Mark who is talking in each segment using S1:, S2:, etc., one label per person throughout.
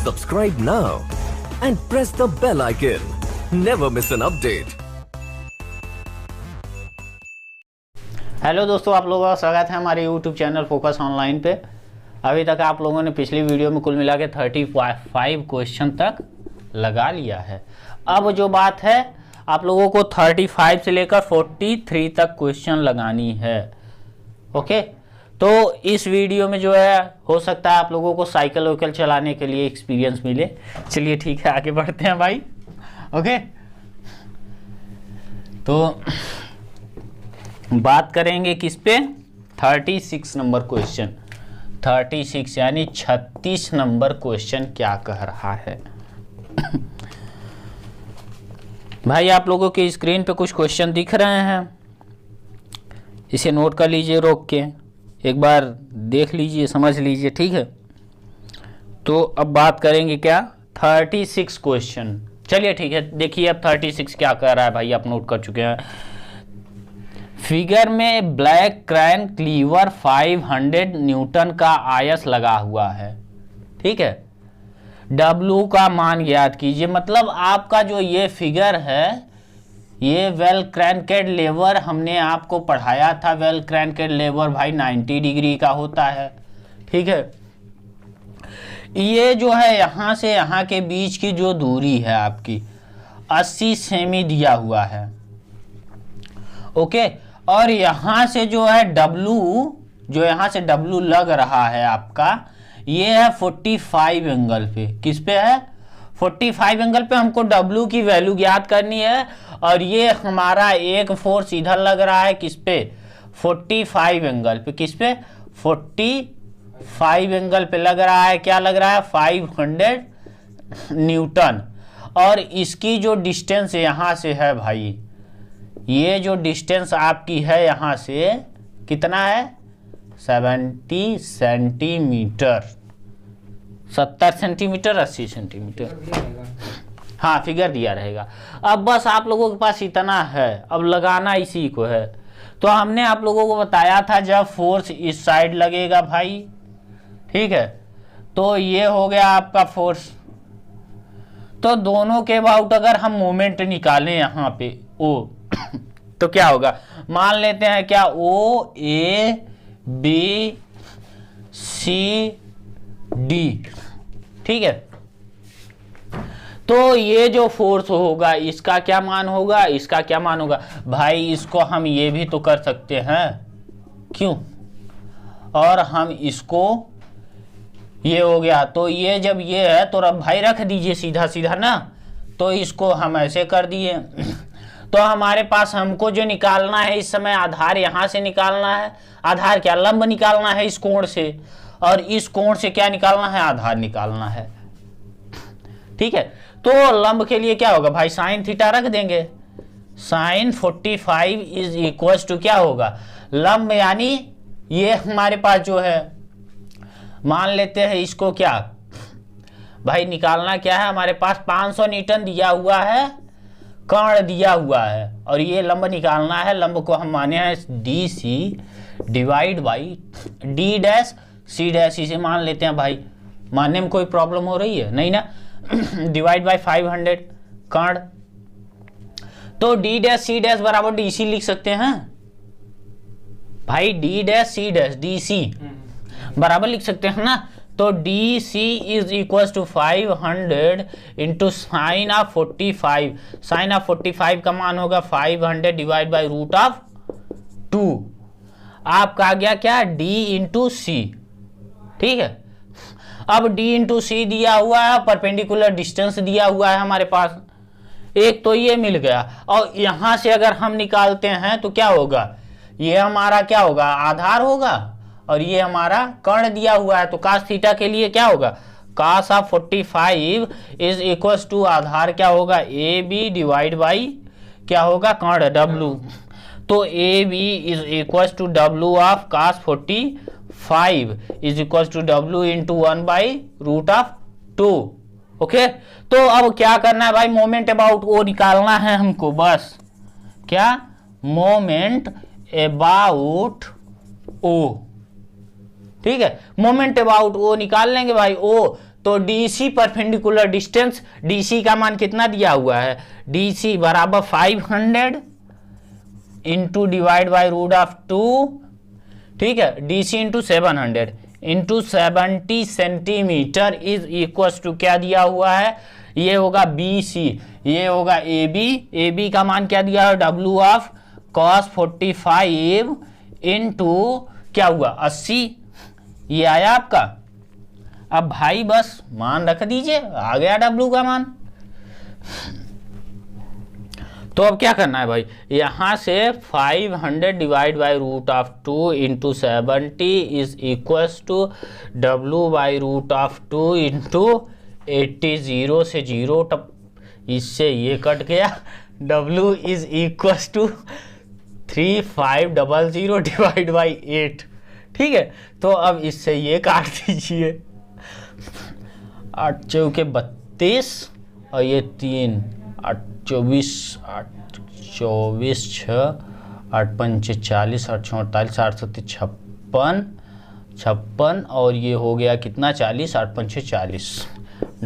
S1: Subscribe now and press the bell icon. Never miss an update.
S2: Hello दोस्तों, आप लोगों का स्वागत है हमारे YouTube चैनल फोकस ऑनलाइन पे। अभी तक आप लोगों ने पिछली वीडियो में कुल मिला के 35 क्वेश्चन तक लगा लिया है। अब जो बात है, आप लोगों को 35 से लेकर 43 तक क्वेश्चन लगानी है। ओके, तो इस वीडियो में जो है हो सकता है आप लोगों को साइकिल वाइकल चलाने के लिए एक्सपीरियंस मिले। चलिए ठीक है, आगे बढ़ते हैं भाई। ओके, तो बात करेंगे किस पे? 36 नंबर क्वेश्चन। 36 यानी 36 नंबर क्वेश्चन क्या कह रहा है। भाई आप लोगों की स्क्रीन पे कुछ क्वेश्चन दिख रहे हैं, इसे नोट कर लीजिए, रोक के एक बार देख लीजिए, समझ लीजिए, ठीक है। तो अब बात करेंगे क्या? 36 क्वेश्चन। चलिए ठीक है, देखिए अब 36 क्या कह रहा है भाई, आप नोट कर चुके हैं। फिगर में ब्लैक क्रैन क्लीवर 500 न्यूटन का आयस लगा हुआ है, ठीक है। W का मान ज्ञात कीजिए। मतलब आपका जो ये फिगर है, ये वेल क्रैंकेड लेवर हमने आपको पढ़ाया था। वेल क्रैंकेड लेवर भाई 90 डिग्री का होता है, ठीक है। ये जो है यहाँ से यहाँ के बीच की जो दूरी है आपकी 80 सेमी दिया हुआ है, ओके। और यहाँ से जो है W, जो यहाँ से W लग रहा है आपका, ये है 45 एंगल पे। किस पे है? 45 एंगल पे हमको W की वैल्यू ज्ञात करनी है। और ये हमारा एक फोर्स इधर लग रहा है किस पे? 45 एंगल पे। किस पे? 45 एंगल पे लग रहा है। क्या लग रहा है? 500 न्यूटन। और इसकी जो डिस्टेंस यहाँ से है भाई, ये जो डिस्टेंस आपकी है यहाँ से कितना है? 70 सेंटीमीटर। 70 सेंटीमीटर, 80 सेंटीमीटर, हाँ फिगर दिया रहेगा। अब बस आप लोगों के पास इतना है, अब लगाना इसी को है। तो हमने आप लोगों को बताया था जब फोर्स इस साइड लगेगा भाई, ठीक है, तो ये हो गया आपका फोर्स। तो दोनों के अबाउट अगर हम मोमेंट निकालें यहाँ पे ओ तो क्या होगा? मान लेते हैं क्या, O A B C D, ठीक है। तो ये जो फोर्स होगा इसका क्या मान होगा? इसका क्या मान होगा भाई? इसको हम ये भी तो कर सकते हैं, क्यों? और हम इसको, ये हो गया, तो ये जब ये है तो अब भाई रख दीजिए सीधा सीधा ना, तो इसको हम ऐसे कर दिए। तो हमारे पास हमको जो निकालना है इस समय, आधार यहाँ से निकालना है। आधार क्या? लंब निकालना है इस कोण से, और इस कोण से क्या निकालना है? आधार निकालना है, ठीक है। तो लंब के लिए क्या होगा भाई? साइन थीटा रख देंगे। साइन 45 इज इक्वल टू क्या होगा? लंब यानी ये हमारे पास जो है, मान लेते हैं इसको क्या भाई निकालना क्या है हमारे पास? 500 न्यूटन दिया हुआ है, कर्ण दिया हुआ है, और ये लंब निकालना है। लंब को हम माने हैं DC divide by D dash C dash, इसे मान लेते हैं भाई। मानने में कोई प्रॉब्लम हो रही है? नहीं ना। डिवाइड बाई 500 कर्ण। तो D डैश C डैश बराबर DC लिख सकते हैं भाई। D dash C dash DC बराबर लिख सकते हैं ना। तो DC is equal to 500 into sine of 45। Sine of 45 का मान होगा 500 डिवाइड बाई रूट ऑफ 2। आपका आ गया क्या? D इंटू C, ठीक है। अब D इंटू C दिया हुआ है, परपेंडिकुलर डिस्टेंस दिया हुआ है हमारे पास। एक तो ये मिल गया, और यहां से अगर हम निकालते हैं तो क्या होगा? ये हमारा क्या होगा? आधार होगा, और ये हमारा कर्ण दिया हुआ है। तो cos थीटा के लिए क्या होगा? cos of 45 is equal to आधार क्या होगा? AB डिवाइड बाई क्या होगा? कर्ण W। तो AB is equal to W of cos 45 is equal to W into 1 by root of 2, okay. तो अब क्या करना है भाई? मोमेंट अबाउट O निकालना है हमको, बस। क्या? मोमेंट अबाउट O, ठीक है। मोमेंट अबाउट ओ निकाल लेंगे भाई। ओ तो DC परपेंडिकुलर डिस्टेंस, DC का मान कितना दिया हुआ है, DC बराबर 500 into divide by root of 2, ठीक है, DC into 700 into 70 centimetre is equal to क्या दिया हुआ है, ये होगा BC, ये होगा AB का मान क्या दिया है, W ऑफ cos 45 इंटू क्या हुआ 80, ये आया आपका। अब भाई बस मान रख दीजिए, आ गया W का मान। तो अब क्या करना है भाई, यहां से 500 divide by root of 2 into 70 is equal to W by root of 2 into 80, 0 से 0 टप, इससे ये कट गया, W is equal to 3500 divide by 8, ठीक है। तो अब इससे ये काट दीजिए, 8 चौके 32 और ये 3, 8 24, 8 24 6, 8 पंचे 40, 8 48, 8 7 56 और ये हो गया कितना 40, 8 पंचे 40,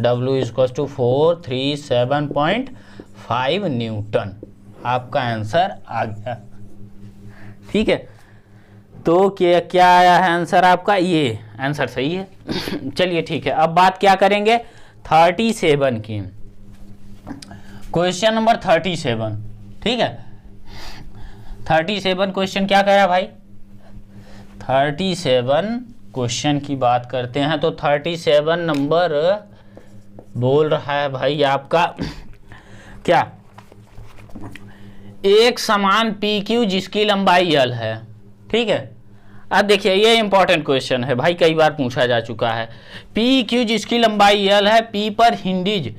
S2: W इक्वल टू 437.5 न्यूटन, आपका आंसर आ गया, ठीक है। तो क्या आया है आंसर आपका, ये आंसर सही है। चलिए ठीक है, अब बात क्या करेंगे 37 की, क्वेश्चन नंबर 37, ठीक है। 37 क्वेश्चन क्या कह रहा है भाई, 37 क्वेश्चन की बात करते हैं। तो 37 नंबर बोल रहा है भाई आपका क्या, एक समान PQ जिसकी लंबाई L है, ठीक है। अब देखिए ये इंपॉर्टेंट क्वेश्चन है भाई, कई बार पूछा जा चुका है। PQ जिसकी लंबाई L है, P पर हिंडिज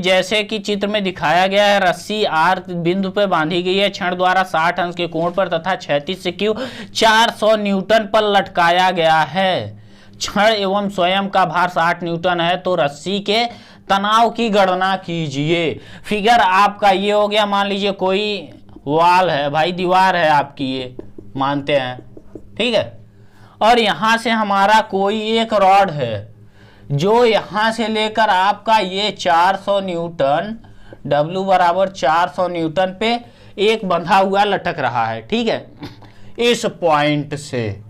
S2: जैसे कि चित्र में दिखाया गया है, रस्सी R बिंदु पर बांधी गई है, क्षण द्वारा 60 अंश के कोण पर तथा क्षैतिज से Q 400 न्यूटन पर लटकाया गया है, क्षण एवं स्वयं का भार 60 न्यूटन है, तो रस्सी के तनाव की गणना कीजिए। फिगर आपका ये हो गया, मान लीजिए कोई वॉल है भाई, दीवार है आपकी, ये मानते हैं, ठीक है। और यहां से हमारा कोई एक रॉड है जो यहां से लेकर आपका ये 400 न्यूटन, W बराबर 400 न्यूटन पे एक बंधा हुआ लटक रहा है, ठीक है, इस पॉइंट से।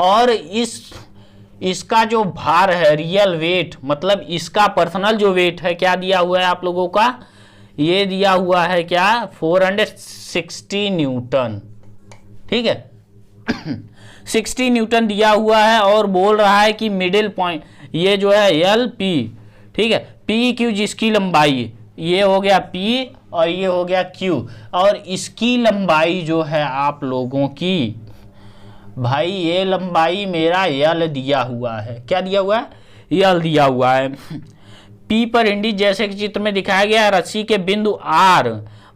S2: और इसका जो भार है, रियल वेट, मतलब इसका पर्सनल जो वेट है, क्या दिया हुआ है आप लोगों का, ये दिया हुआ है क्या 460 न्यूटन, ठीक है। 60 न्यूटन दिया हुआ है और बोल रहा है कि मिडिल पॉइंट ये जो है LP, ठीक है, PQ जिसकी लंबाई, ये हो गया P और ये हो गया Q, और इसकी लंबाई जो है आप लोगों की भाई, ये लंबाई मेरा L दिया हुआ है, क्या दिया हुआ है, L दिया हुआ है। P पर हिंडिज जैसे कि चित्र में दिखाया गया है, रस्सी के बिंदु R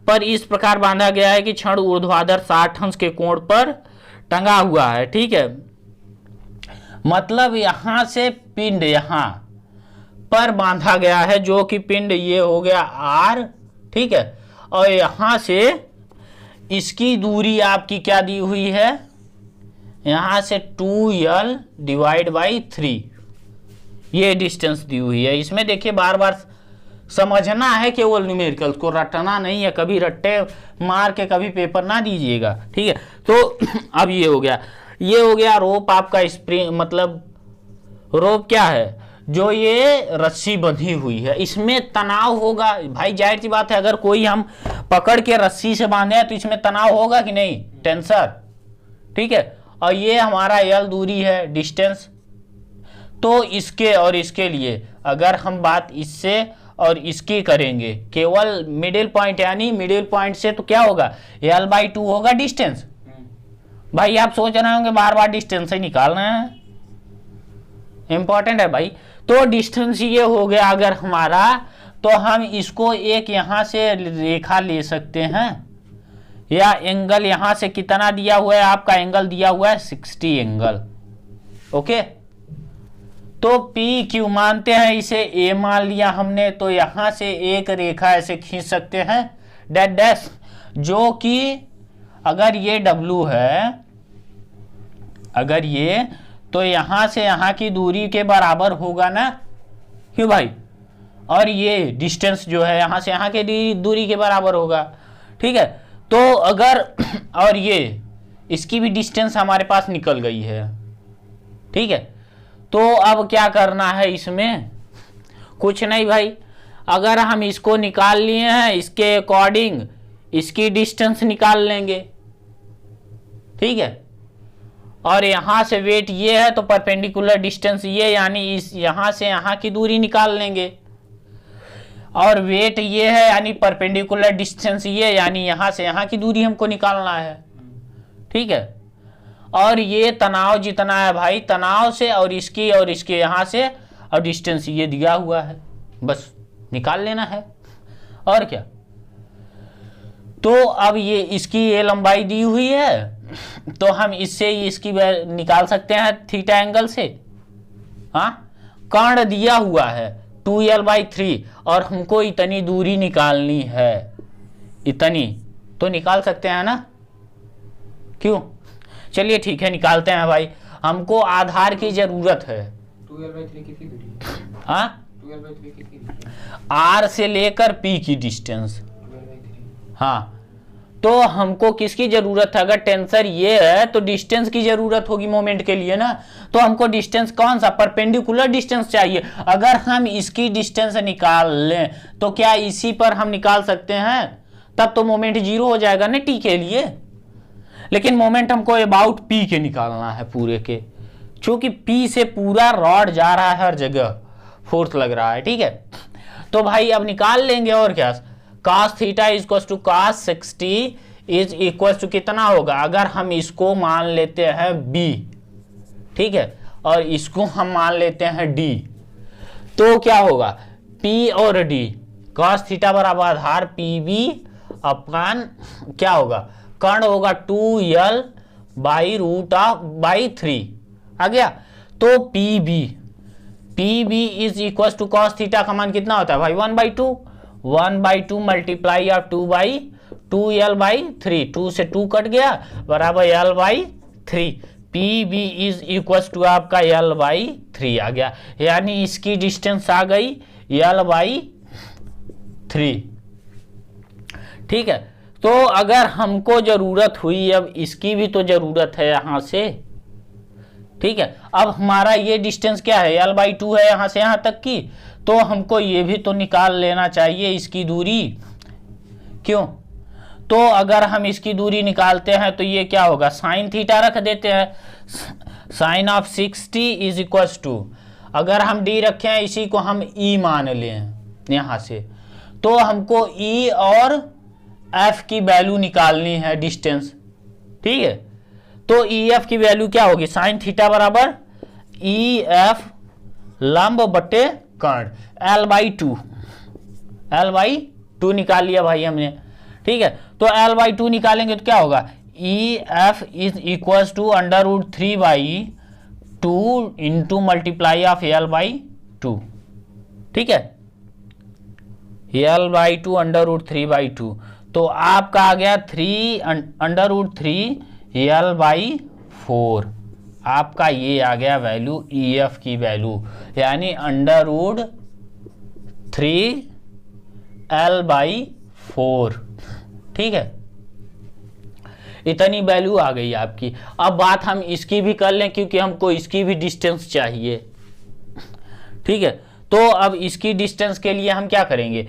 S2: पर इस प्रकार बांधा गया है कि क्षण ऊर्ध्वाधर 60 अंश के कोण पर टंगा हुआ है, ठीक है। मतलब यहां से पिंड यहां पर बांधा गया है, जो कि पिंड ये हो गया R, ठीक है। और यहां से इसकी दूरी आपकी क्या दी हुई है, यहां से 2L डिवाइड बाई 3, ये डिस्टेंस दी हुई है। इसमें देखिए बार बार समझना है, केवल न्यूमेरिकल्स को रटना नहीं है, कभी रट्टे मार के कभी पेपर ना दीजिएगा, ठीक है। तो अब ये हो गया, ये हो गया रोप आपका स्प्रिंग, मतलब रोप क्या है, जो ये रस्सी बंधी हुई है, इसमें तनाव होगा भाई, जाहिर सी बात है, अगर कोई हम पकड़ के रस्सी से बांधे हैं तो इसमें तनाव होगा कि नहीं, टेंसर, ठीक है। और ये हमारा L दूरी है, डिस्टेंस। तो इसके और इसके लिए अगर हम बात इससे और इसकी करेंगे, केवल मिडिल पॉइंट, यानी मिडिल पॉइंट से तो क्या होगा, L/2 होगा डिस्टेंस। भाई आप सोच रहे होंगे बार बार डिस्टेंस ही निकालना है, इंपॉर्टेंट है भाई। तो डिस्टेंस ये हो गया अगर हमारा, तो हम इसको एक यहां से रेखा ले सकते हैं, या एंगल यहां से कितना दिया हुआ है आपका, एंगल दिया हुआ है 60 एंगल, ओके। तो PQ मानते हैं, इसे A मान लिया हमने, तो यहां से एक रेखा ऐसे खींच सकते हैं, डैश डैश, जो कि अगर ये W है, अगर ये, तो यहां से यहां की दूरी के बराबर होगा ना, क्यों भाई, और ये डिस्टेंस जो है यहाँ से यहाँ के दूरी के बराबर होगा। ठीक है, तो अगर और ये इसकी भी डिस्टेंस हमारे पास निकल गई है। ठीक है, तो अब क्या करना है इसमें, कुछ नहीं भाई, अगर हम इसको निकाल लिए हैं इसके अकॉर्डिंग इसकी डिस्टेंस निकाल लेंगे। ठीक है, और यहां से वेट ये है तो परपेंडिकुलर डिस्टेंस ये, यानी इस यहां से यहां की दूरी निकाल लेंगे, और वेट ये है यानी परपेंडिकुलर डिस्टेंस ये, यानी यहां से यहां की दूरी हमको निकालना है। ठीक है, और ये तनाव जितना है भाई, तनाव से और इसके यहां से, और डिस्टेंस ये दिया हुआ है, बस निकाल लेना है और क्या। तो अब ये इसकी ये लंबाई दी हुई है तो हम इससे इसकी निकाल सकते हैं थीटा एंगल से। हाँ, कर्ण दिया हुआ है 2l/3 और हमको इतनी दूरी निकालनी है, इतनी तो निकाल सकते हैं ना, क्यों। चलिए ठीक है, निकालते हैं भाई, हमको आधार की जरूरत है।
S3: 2l/3 कितनी दूरी है?
S2: हाँ,
S3: 2l/3 कितनी दूरी है?
S2: आर से लेकर पी की डिस्टेंस।
S3: 2l/3।
S2: हाँ, तो हमको किसकी जरूरत है, अगर टेंसर ये है तो डिस्टेंस की जरूरत होगी मोमेंट के लिए ना, तो हमको डिस्टेंस कौन सा, परपेंडिकुलर डिस्टेंस चाहिए। अगर हम इसकी डिस्टेंस निकाल लें तो क्या इसी पर हम निकाल सकते हैं, तब तो मोमेंट जीरो हो जाएगा ना टी के लिए, लेकिन मोमेंट हमको अबाउट पी के निकालना है पूरे के, क्योंकि पी से पूरा रॉड जा रहा है हर जगह, फोर्स लग रहा है। ठीक है, तो भाई अब निकाल लेंगे, और क्या, cos theta equals to cos 60 is equals to कितना होगा, अगर हम इसको मान लेते हैं b, ठीक है, और इसको हम मान लेते हैं d, तो क्या होगा p और d, cos थीटा बराबर आधार pb अपॉन क्या होगा, कर्ण होगा 2l/√3 आ गया। तो pb is equals to cos theta का मान कितना होता है भाई, 1/2 मल्टीप्लाई ऑफ 2l/3, 2 से 2 कट गया बराबर l/3, pb is equals to आपका l/3 आ गया, यानी इसकी डिस्टेंस आ गई l/3। ठीक है, तो अगर हमको जरूरत हुई, अब इसकी भी तो जरूरत है यहां से। ठीक है, अब हमारा ये डिस्टेंस क्या है, l/2 है यहां से यहां तक की, तो हमको ये भी तो निकाल लेना चाहिए इसकी दूरी, क्यों। तो अगर हम इसकी दूरी निकालते हैं तो ये क्या होगा, साइन थीटा रख देते हैं, sine of 60 is equals to, अगर हम डी रखे हैं इसी को हम ई मान लें यहां से, तो हमको ई और एफ की वैल्यू निकालनी है डिस्टेंस। ठीक है, तो ई एफ की वैल्यू क्या होगी, साइन थीटा बराबर ई एफ लंब बटे कर्ण, l/2 निकाल लिया भाई हमने। ठीक है, तो l/2 निकालेंगे तो क्या होगा, E F is equals to √3/2 into multiply of l/2। ठीक है, l/2 √3/2, तो आपका आ गया 3/3 l/4, आपका ये आ गया वैल्यू ई एफ की वैल्यू, यानी √3 l/4। ठीक है, इतनी वैल्यू आ गई आपकी। अब बात हम इसकी भी कर लें, क्योंकि हमको इसकी भी डिस्टेंस चाहिए। ठीक है, तो अब इसकी डिस्टेंस के लिए हम क्या करेंगे,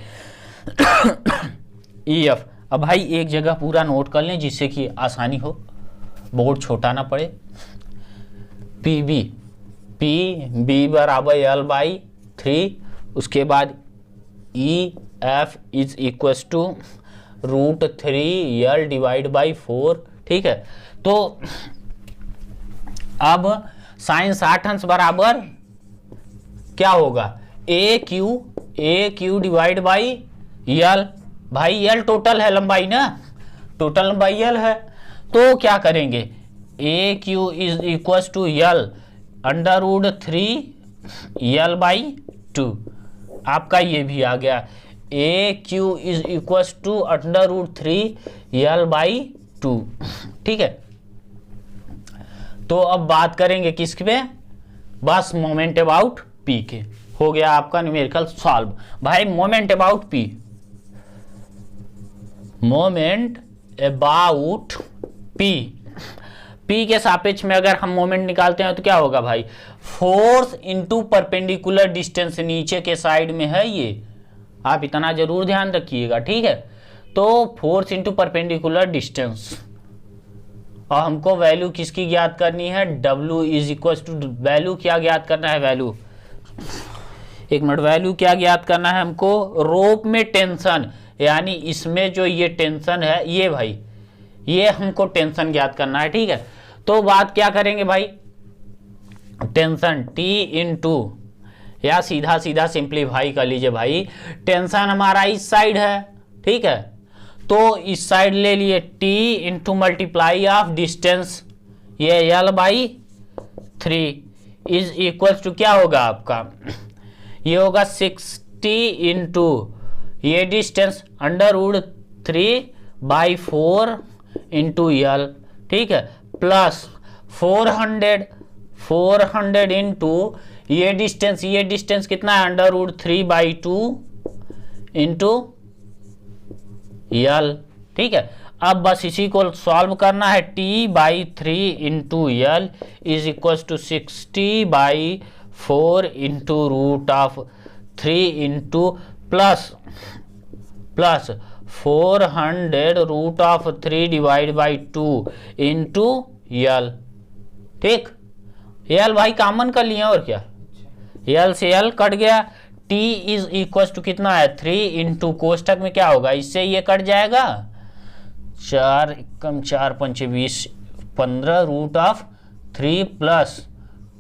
S2: ई एफ। अब भाई एक जगह पूरा नोट कर लें जिससे कि आसानी हो, बोर्ड छोटा ना पड़े। पी बराबर l/3, उसके बाद E F is equals to √3l/4। ठीक है, तो अब साइन 60 अंश बराबर क्या होगा, ए क्यू डिवाइड बाई यल, भाई यल टोटल है लंबाई ना, टोटल लंबाई यल है, तो क्या करेंगे, A Q is equals to L √3l/2, आपका ये भी आ गया, A Q is equals to √3l/2। ठीक है, तो अब बात करेंगे किस पे, बस मोमेंट अबाउट पी के। हो गया आपका न्यूमेरिकल सॉल्व। भाई moment about P, moment about P, P के सापेक्ष में अगर हम मोमेंट निकालते हैं तो क्या होगा भाई, फोर्स इनटू परपेंडिकुलर डिस्टेंस, नीचे के साइड में है ये, आप इतना जरूर ध्यान रखिएगा, ठीक है। तो फोर्स इनटू परपेंडिकुलर डिस्टेंस, और हमको वैल्यू किसकी ज्ञात करनी है, W is equal to, value क्या ज्ञात करना है, वैल्यू, एक मिनट, वैल्यू क्या ज्ञात करना है हमको, रोप में टेंशन, यानी इसमें जो ये टेंशन है, ये भाई ये हमको टेंशन ज्ञात करना है, ठीक है। तो बात क्या करेंगे भाई, टेंशन T इंटू, या सीधा सीधा सिंप्लीफाई कर लीजिए भाई, टेंशन हमारा इस साइड है, ठीक है, तो इस साइड ले लिए T into multiply of distance, ये L/3 इज इक्वल टू क्या होगा आपका, ये होगा 60 इंटू ये डिस्टेंस √3/4 इंटू L, ठीक है, प्लस 400 इंटू ये डिस्टेंस कितना है, √3/2 इंटू L, ठीक है। अब बस इसी को सॉल्व करना है, T/3 into L is equal to 60/4 into √3 into plus 400 √3 divide by 2 into L, ठीक। L भाई कॉमन कर लिया और क्या, L से L कट गया, T इज इक्वल टू कितना है 3 इंटू कोष्टक में क्या होगा, इससे ये कट जाएगा 4 कम 4 5 20 15 √3 प्लस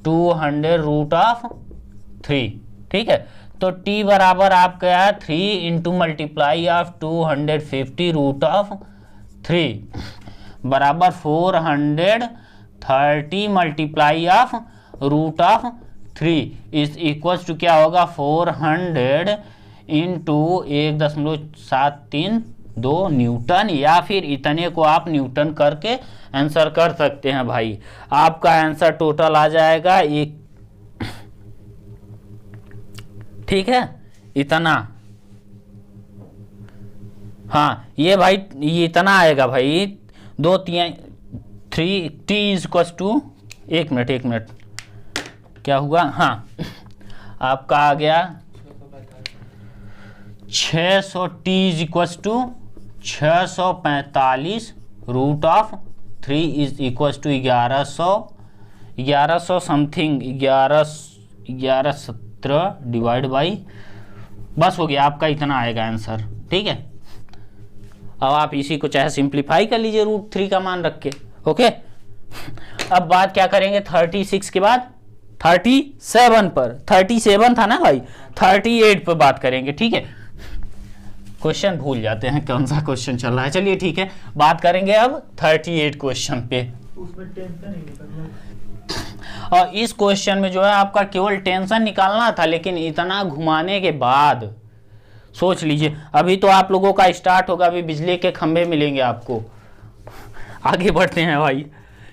S2: 200 √3, ठीक है। तो T बराबर आपका 3 इंटू मल्टीप्लाई ऑफ 250 √3 बराबर 430 multiply of √3 is equal to क्या होगा, 400 इंटू 1.732 न्यूटन, या फिर इतने को आप न्यूटन करके आंसर कर सकते हैं भाई। आपका आंसर टोटल आ जाएगा एक, ठीक है, इतना, हाँ ये भाई ये इतना आएगा भाई, 2 3 3 T इज इक्वल टू, एक मिनट क्या हुआ, हाँ आपका आ गया 600, T is equal to 645 √3 is equal to 1100 something 1117 divide by, बस हो गया आपका, इतना आएगा आंसर, ठीक है। अब आप इसी को चाहे सिंप्लीफाई कर लीजिए √3 का मान रख के, ओके। अब बात क्या करेंगे 36 के बाद 37 पर, 37 था ना भाई, 38 पर बात करेंगे, ठीक है। क्वेश्चन भूल जाते हैं कौन सा क्वेश्चन चल रहा है, चलिए ठीक है, बात करेंगे अब 38 क्वेश्चन पे।
S4: उसमें टेंशन ही निकलना,
S2: और इस क्वेश्चन में जो है आपका केवल टेंशन निकालना था, लेकिन इतना घुमाने के बाद सोच लीजिए, अभी तो आप लोगों का स्टार्ट होगा, अभी बिजली के खंभे मिलेंगे आपको। आगे बढ़ते हैं भाई,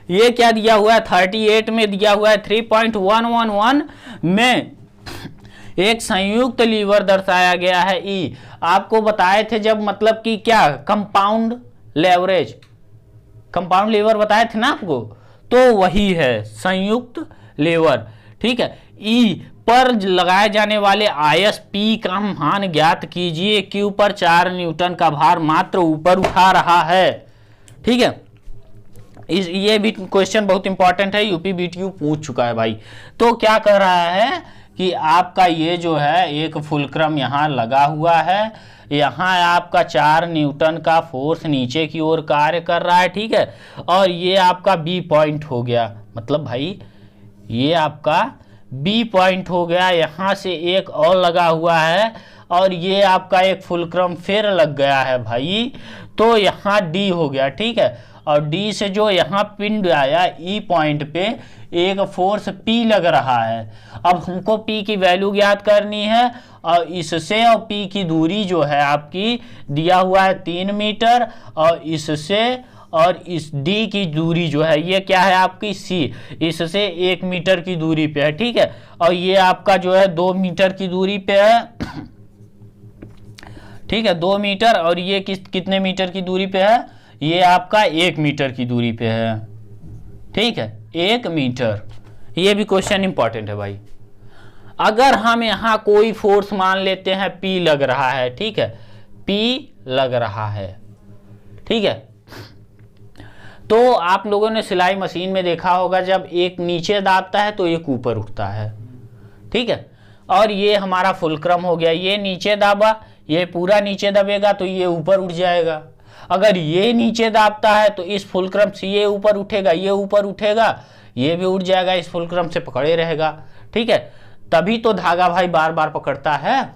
S2: ये क्या दिया हुआ है 38 में दिया हुआ है 3.111 में एक संयुक्त लीवर दर्शाया गया है ई। आपको बताए थे जब, मतलब कि क्या कंपाउंड लेवरेज, कंपाउंड लीवर बताए थे ना आपको, तो वही है संयुक्त लीवर, ठीक है। ई पर लगाए जाने वाले आयस पी का मान ज्ञात कीजिए, क्यू पर 4 न्यूटन का भार मात्र ऊपर उठा रहा है, ठीक है। ये भी क्वेश्चन बहुत इंपॉर्टेंट है, यूपी बीटीयू पूछ चुका है भाई। तो क्या कर रहा है कि आपका ये जो है एक फुलक्रम यहाँ लगा हुआ है, यहाँ आपका 4 न्यूटन का फोर्स नीचे की ओर कार्य कर रहा है, ठीक है। और ये आपका बी पॉइंट हो गया, मतलब भाई ये आपका बी पॉइंट हो गया, यहाँ से एक और लगा हुआ है, और ये आपका एक फुलक्रम फिर लग गया है भाई, तो यहाँ डी हो गया, ठीक है। और डी से जो यहाँ पिंड आया ई पॉइंट पे एक फोर्स पी लग रहा है। अब हमको पी की वैल्यू ज्ञात करनी है, और इससे और पी की दूरी जो है आपकी दिया हुआ है 3 मीटर, और इससे और इस डी की दूरी जो है ये क्या है आपकी सी, इससे 1 मीटर की दूरी पे है, ठीक है। और ये आपका जो है 2 मीटर की दूरी पे है, ठीक है, 2 मीटर। और ये कितने मीटर की दूरी पे है, ये आपका 1 मीटर की दूरी पे है, ठीक है, 1 मीटर। ये भी क्वेश्चन इंपॉर्टेंट है भाई। अगर हम यहाँ कोई फोर्स मान लेते हैं P लग रहा है, ठीक है, P लग रहा है, ठीक है, तो आप लोगों ने सिलाई मशीन में देखा होगा जब एक नीचे दाबता है तो एक ऊपर उठता है, ठीक है। और ये हमारा फुलक्रम हो गया, ये नीचे दाबा, ये पूरा नीचे दबेगा तो ये ऊपर उठ जाएगा। अगर ये नीचे दाबता है तो इस फुलक्रम से ये ऊपर उठेगा, ये ऊपर उठेगा, ये भी उठ जाएगा, इस फुलक्रम से पकड़े रहेगा, ठीक है। तभी तो धागा भाई बार बार पकड़ता है।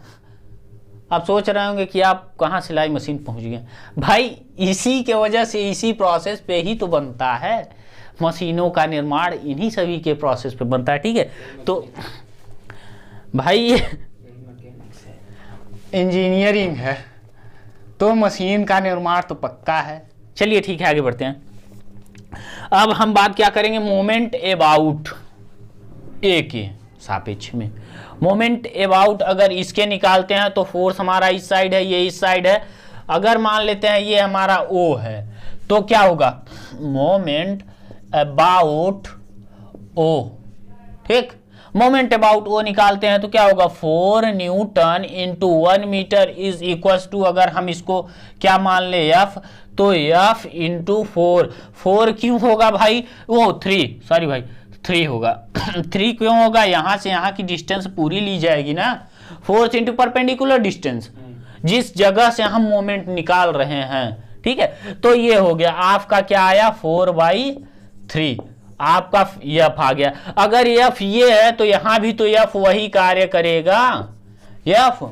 S2: आप सोच रहे होंगे कि आप कहाँ सिलाई मशीन पहुंच गए, भाई इसी के वजह से, इसी प्रोसेस पे ही तो बनता है। मशीनों का निर्माण इन्हीं सभी के प्रोसेस पे बनता है, ठीक है। तो भाई इंजीनियरिंग है तो मशीन का निर्माण तो पक्का है। चलिए ठीक है, आगे बढ़ते हैं। अब हम बात क्या करेंगे, मोमेंट अबाउट ए के सापेक्ष में। मोमेंट अबाउट अगर इसके निकालते हैं तो फोर्स हमारा इस साइड है, ये इस साइड है। अगर मान लेते हैं ये हमारा O है तो क्या होगा, मोमेंट अबाउट O, ठीक। मोमेंट अबाउट O निकालते हैं तो क्या होगा, 4 newton into 1 metre is equal to, अगर हम इसको क्या मान ले F, तो F इंटू 4 क्यों होगा भाई, वो 3 होगा 3 क्यों होगा, यहाँ से यहाँ की डिस्टेंस पूरी ली जाएगी ना, फोर्स इंटू परपेंडिकुलर डिस्टेंस, जिस जगह से हम मोमेंट निकाल रहे हैं, ठीक है। तो ये हो गया आपका क्या आया, 4/3 आपका F आ गया। अगर F ये है तो यहां भी तो F वही कार्य करेगा, F,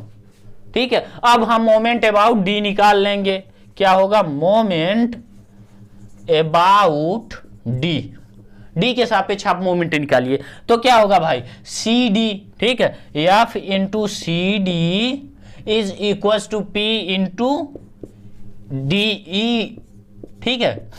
S2: ठीक है। अब हम मोमेंट अबाउट D निकाल लेंगे, क्या होगा, मोमेंट अबाउट D के सापेक्ष आप मोमेंट निकालिए तो क्या होगा भाई, CD, ठीक है, F into CD is equal to P into DE, ठीक है।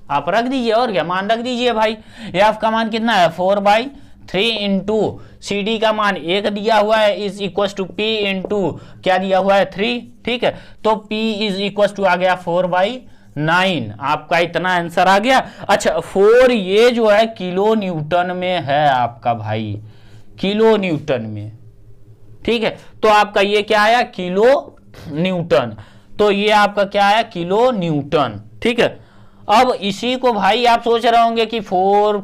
S2: आप रख दीजिए और क्या मान रख दीजिए भाई। F का मान कितना है, 4/3 इंटू CD का मान 1 दिया हुआ है is equal to P into क्या दिया हुआ है 3, ठीक है। तो P इज इक्वल टू आ गया 4/9, आपका इतना आंसर आ गया। अच्छा 4 ये जो है किलो न्यूटन में है आपका भाई, किलो न्यूटन में, ठीक है। तो आपका ये क्या आया, किलो न्यूटन, तो ये आपका क्या आया, किलो न्यूटन, ठीक है। अब इसी को भाई आप सोच रहे होंगे कि 4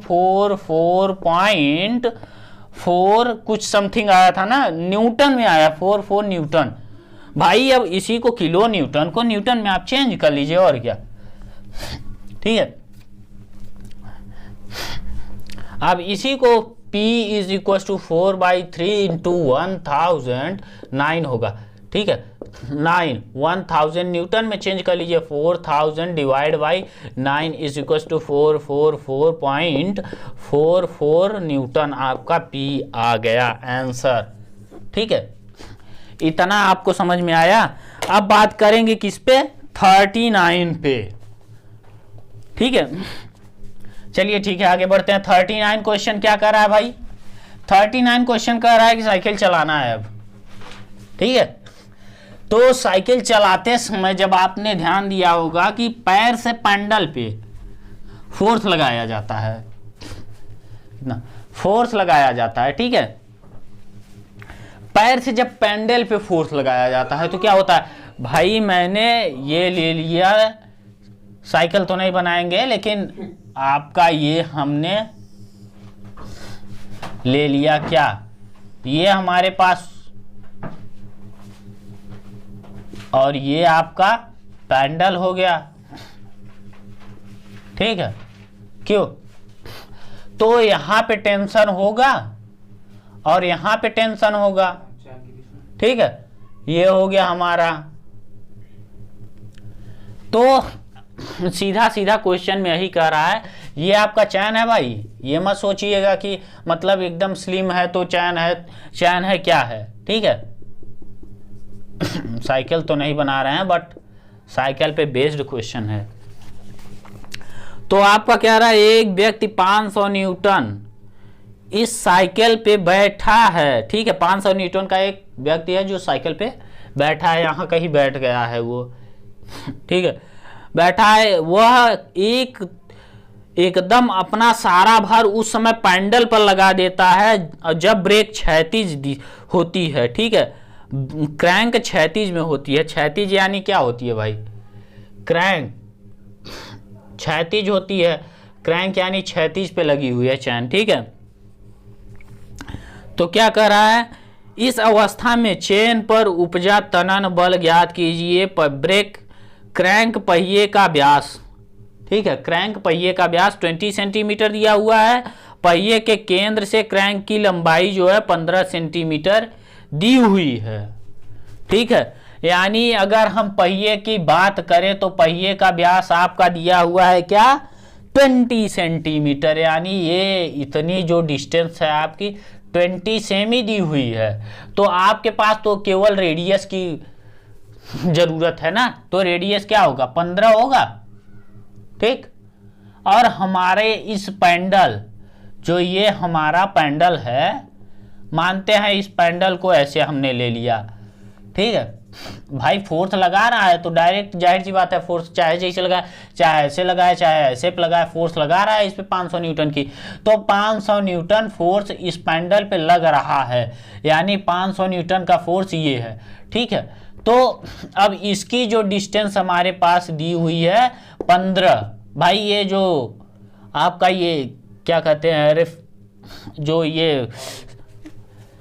S2: कुछ समथिंग आया था ना, न्यूटन में आया, 4 न्यूटन। भाई अब इसी को किलो न्यूटन को न्यूटन में आप चेंज कर लीजिए और क्या, ठीक है। अब इसी को P is equal to 4/3 into 1009 होगा, ठीक है। 1000 न्यूटन में चेंज कर लीजिए, 4000 divide by 9 is equal to 444.44 newton आपका P आ गया आंसर, ठीक है। इतना आपको समझ में आया। अब बात करेंगे किस पे, 39 पे, ठीक है। चलिए ठीक है, आगे बढ़ते हैं। 39 क्वेश्चन क्या कर रहा है भाई, 39 क्वेश्चन कर रहा है कि साइकिल चलाना है अब, ठीक है। तो साइकिल चलाते समय जब आपने ध्यान दिया होगा कि पैर से पैडल पे फोर्स लगाया जाता है, ना फोर्स लगाया जाता है, ठीक है। पैर से जब पैडल पे फोर्स लगाया जाता है तो क्या होता है भाई, मैंने ये ले लिया, साइकिल तो नहीं बनाएंगे लेकिन आपका ये हमने ले लिया, क्या ये हमारे पास, और ये आपका पैडल हो गया, ठीक है। क्यों, तो यहां पे टेंशन होगा और यहां पे टेंशन होगा, ठीक है। ये हो गया हमारा। तो सीधा सीधा क्वेश्चन में यही कह रहा है, ये आपका चैन है भाई, ये मत सोचिएगा कि मतलब एकदम स्लिम है तो चैन है, चैन है क्या है, ठीक है। साइकिल तो नहीं बना रहे हैं बट साइकिल पे बेस्ड क्वेश्चन है। तो आपका कह रहा है एक व्यक्ति 500 न्यूटन इस साइकिल पे बैठा है, ठीक है। 500 न्यूटन का एक व्यक्ति है जो साइकिल पे बैठा है, यहाँ कहीं बैठ गया है वो, ठीक है, बैठा है। वह एकदम अपना सारा भार उस समय पैडल पर लगा देता है जब ब्रेक क्षैतिज होती है, ठीक है। क्रैंक क्षैतिज में होती है। क्षैतिज यानी क्या होती है भाई? क्रैंक क्षैतिज होती है, क्रैंक यानी क्षैतिज पे लगी हुई है चैन, ठीक है। तो क्या कर रहा है, इस अवस्था में चेन पर उपजा तनन बल ज्ञात कीजिए। ब्रेक क्रैंक पहिए का व्यास, ठीक है, क्रैंक पहिए का व्यास 20 सेंटीमीटर दिया हुआ है। पहिए के केंद्र से क्रैंक की लंबाई जो है 15 सेंटीमीटर दी हुई है, ठीक है। यानी अगर हम पहिए की बात करें तो पहिए का व्यास आपका दिया हुआ है क्या? 20 सेंटीमीटर। यानी ये इतनी जो डिस्टेंस है आपकी 20 सेमी दी हुई है। तो आपके पास तो केवल रेडियस की जरूरत है ना, तो रेडियस क्या होगा? 15 होगा, ठीक। और हमारे इस पैडल, जो ये हमारा पैडल है, मानते हैं इस पैडल को ऐसे हमने ले लिया, ठीक है। भाई फोर्स लगा रहा है तो डायरेक्ट जाहिर सी बात है फोर्स चाहे जैसे लगाए, चाहे ऐसे लगाए, चाहे ऐसे लगाए, फोर्स लगा रहा है इस पे 500 न्यूटन की। तो 500 न्यूटन फोर्स इस पैडल पे लग रहा है, यानी 500 न्यूटन का फोर्स ये है, ठीक है। तो अब इसकी जो डिस्टेंस हमारे पास दी हुई है 15। भाई ये जो आपका ये क्या कहते हैं, जो ये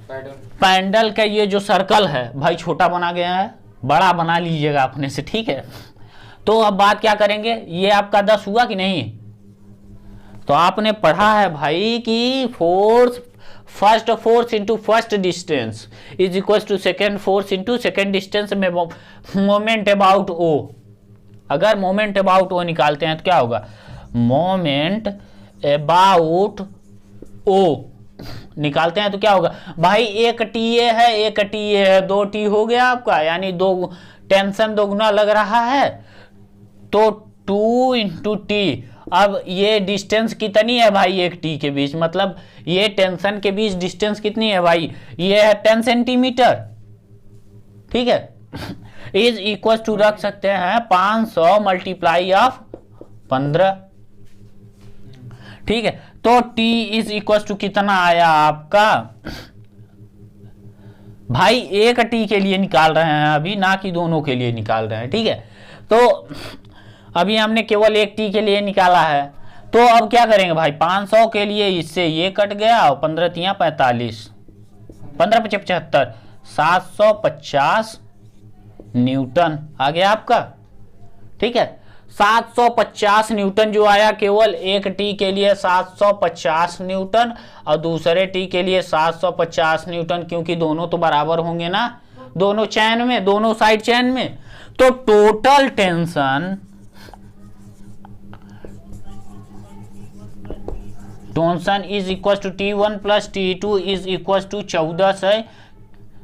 S2: पैडल का ये जो सर्कल है भाई छोटा बना गया है, बड़ा बना लीजिएगा अपने से, ठीक है। तो अब बात क्या करेंगे, ये आपका 10 हुआ कि नहीं? तो आपने पढ़ा है भाई कि force, first force into first distance is equal to second force into second distance में मोमेंट अबाउट ओ। अगर मोमेंट अबाउट ओ निकालते हैं तो क्या होगा? मोमेंट अबाउट ओ निकालते हैं तो क्या होगा भाई? एक टी ए है, एक टी ए है, 2 टी हो गया आपका, यानी 2 टेंशन दोगुना लग रहा है, तो 2 इंटू टी। अब ये डिस्टेंस कितनी है भाई एक टी के बीच, मतलब ये टेंशन के बीच डिस्टेंस कितनी है भाई? ये है 10 सेंटीमीटर, ठीक है। इज इक्वल टू रख सकते हैं 500 मल्टीप्लाई ऑफ 15, ठीक है। तो t इज इक्वल टू कितना आया आपका भाई? एक t के लिए निकाल रहे हैं अभी, ना कि दोनों के लिए निकाल रहे हैं, ठीक है। तो अभी हमने केवल एक t के लिए निकाला है। तो अब क्या करेंगे भाई? 500 के लिए इससे ये कट गया और 15 तिया 45, 15 × 5 = 75, 750 न्यूटन आ गया आपका, ठीक है। 750 न्यूटन जो आया केवल एक टी के लिए 750 न्यूटन और दूसरे टी के लिए 750 न्यूटन, क्योंकि दोनों तो बराबर होंगे ना, दोनों चैन में, दोनों साइड चैन में। तो total tension is equal to T1 + T2 is equal to 14 से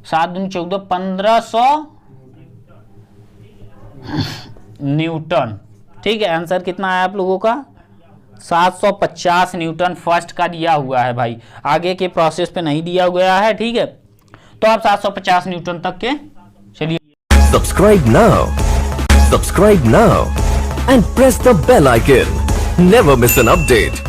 S2: 7 दूनी 14, 1500 न्यूटन, ठीक है। आंसर कितना है आप लोगों का? 750 न्यूटन फर्स्ट का दिया हुआ है भाई, आगे के प्रोसेस पे नहीं दिया गया है, ठीक है। तो आप 750 न्यूटन तक के चलिए।
S1: Subscribe now and press the bell icon. Never miss an update.